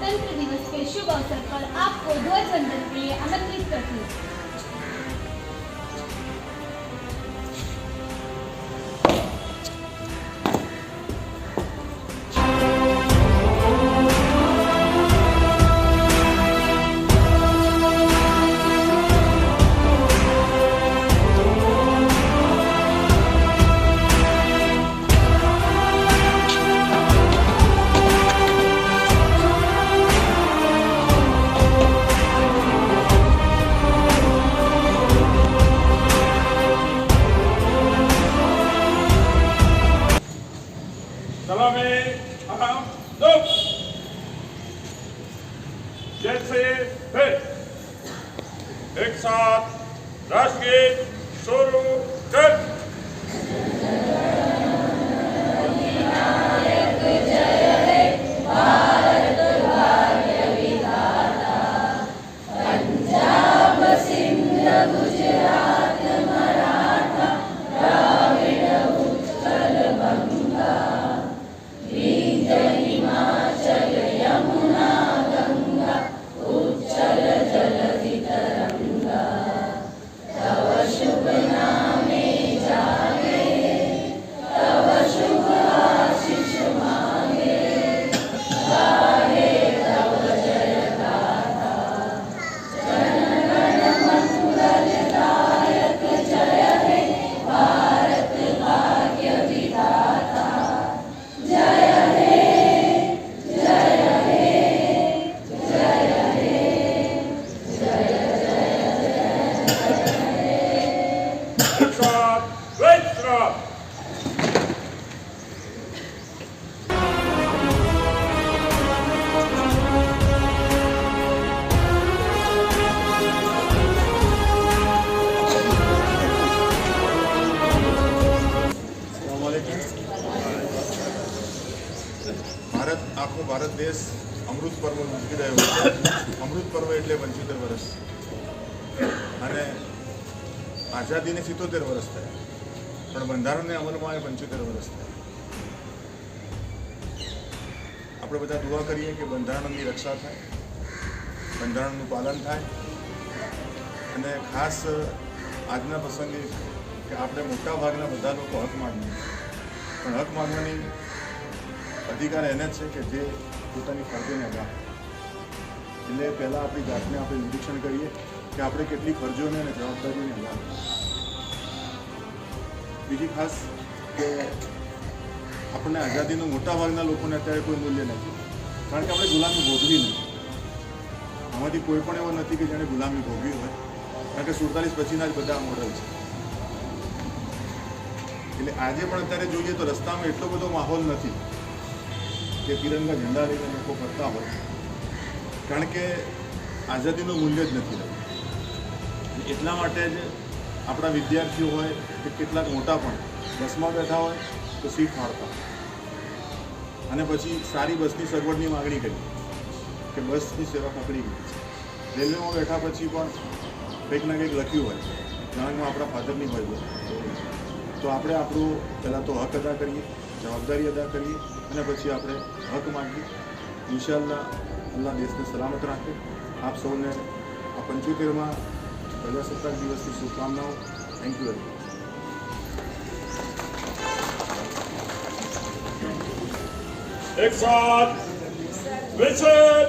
गणतंत्र दिवस के शुभ अवसर पर आपको ध्वज वंदन के लिए आमंत्रित करती हूँ। जैसे फिर एक साथ राष्ट्रगीत शुरू कर। पंजाब सिंध गुजरात मराठा द्राविड़ उत्कल बंगा विंध्य हिमाचल यमुना गंगा उच्चल जलधि तरंगा तव शुभ नामे जागे तव शुभ आशीष मांगे गाहे तव जय गाथा जनगण मंगलदायक जय हे भारत भाग्य विधाता जय हे जय हे जय हे जय एक साथ विश्राम। ભારત આખો ભારત દેશ અમૃત પર્વ ઉજવી રહ્યો છે। અમૃત પર્વ એટલે 75 વર્ષ અને આઝાદીને 77 વર્ષ થયા, પણ બંધારણને અમલમાં 75 વર્ષ થયા। આપણે બધા દુઆ કરીએ કે બંધારણની રક્ષા થાય, બંધારણનું પાલન થાય અને ખાસ આજના પ્રસંગે કે આપણે મોટાભાગના બધા લોકો હક માગીએ, પણ હક માગવાની અધિકાર એને જ છે કે જે પોતાની ફરજોને અદા કરે। એટલે પહેલાં આપણી જાતને આપણે નિરીક્ષણ કરીએ કે આપણે કેટલી ફરજોને અને જવાબદારીઓને અદા કરીએ। બીજી ખાસ કે આપણને આઝાદીનું મોટાભાગના લોકોને અત્યારે કોઈ મૂલ્ય નથી, કારણ કે આપણે ગુલામી ભોગવી નથી। આમાંથી કોઈ પણ એવો નથી કે જેણે ગુલામી ભોગવી હોય, કારણ કે 47 પછીના જ બધા મોડલ છે। એટલે આજે પણ અત્યારે જોઈએ તો રસ્તામાં એટલો બધો માહોલ નથી કે તિરંગા ઝંડા લઈને લોકો ફરતા હોય, કારણ કે આઝાદીનું મૂલ્ય જ નથી રહ્યું। એટલા માટે જ આપણા વિદ્યાર્થીઓ હોય કે કેટલાક મોટા પણ બસમાં બેઠા હોય તો સીટ ફાળતા અને પછી સારી બસની સગવડની માગણી કરી કે બસની સેવા પકડી ગઈ છે। રેલવેમાં બેઠા પછી પણ કંઈક ના કંઈક લખ્યું હોય, જાણમાં આપણા ફાધરની હોય, તો આપણે આપણું પહેલાં તો હક અદા કરીએ, જવાબદારી અદા કરીએ અને પછી આપણે હક માગીએ। ઇન્શાઅલ્લાહ અલ્લાહ દેશને સલામત રાખે। આપ સૌને આ 75મા પ્રજાસત્તાક દિવસની શુભકામનાઓ। Thank you very much. एक साथ विश्राम।